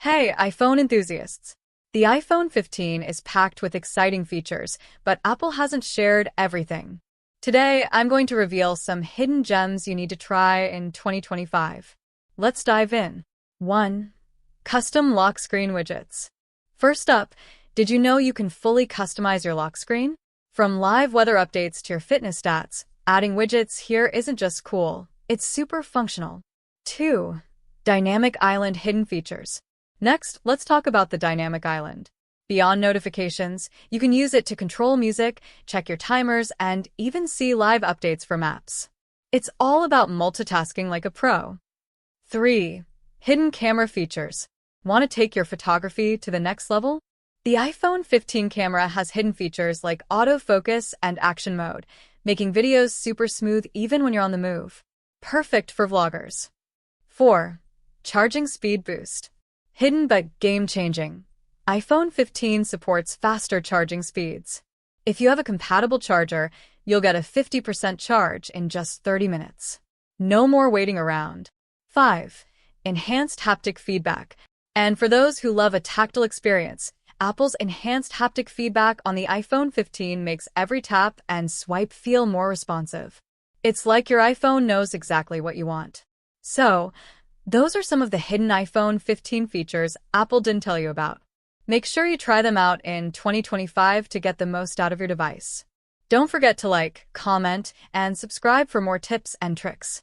Hey, iPhone enthusiasts! The iPhone 15 is packed with exciting features, but Apple hasn't shared everything. Today, I'm going to reveal some hidden gems you need to try in 2025. Let's dive in. 1. Custom lock screen widgets. First up, did you know you can fully customize your lock screen? From live weather updates to your fitness stats, adding widgets here isn't just cool, it's super functional. 2. Dynamic Island hidden features. Next, let's talk about the dynamic island. Beyond notifications, you can use it to control music, check your timers, and even see live updates for maps. It's all about multitasking like a pro. 3. Hidden camera features. Want to take your photography to the next level? The iPhone 15 camera has hidden features like autofocus and action mode, making videos super smooth even when you're on the move. Perfect for vloggers. 4. Charging speed boost. Hidden but game-changing. iPhone 15 supports faster charging speeds. If you have a compatible charger, you'll get a 50% charge in just 30 minutes. No more waiting around. 5. Enhanced haptic feedback. And for those who love a tactile experience, Apple's enhanced haptic feedback on the iPhone 15 makes every tap and swipe feel more responsive. It's like your iPhone knows exactly what you want. So, those are some of the hidden iPhone 15 features Apple didn't tell you about. Make sure you try them out in 2025 to get the most out of your device. Don't forget to like, comment, and subscribe for more tips and tricks.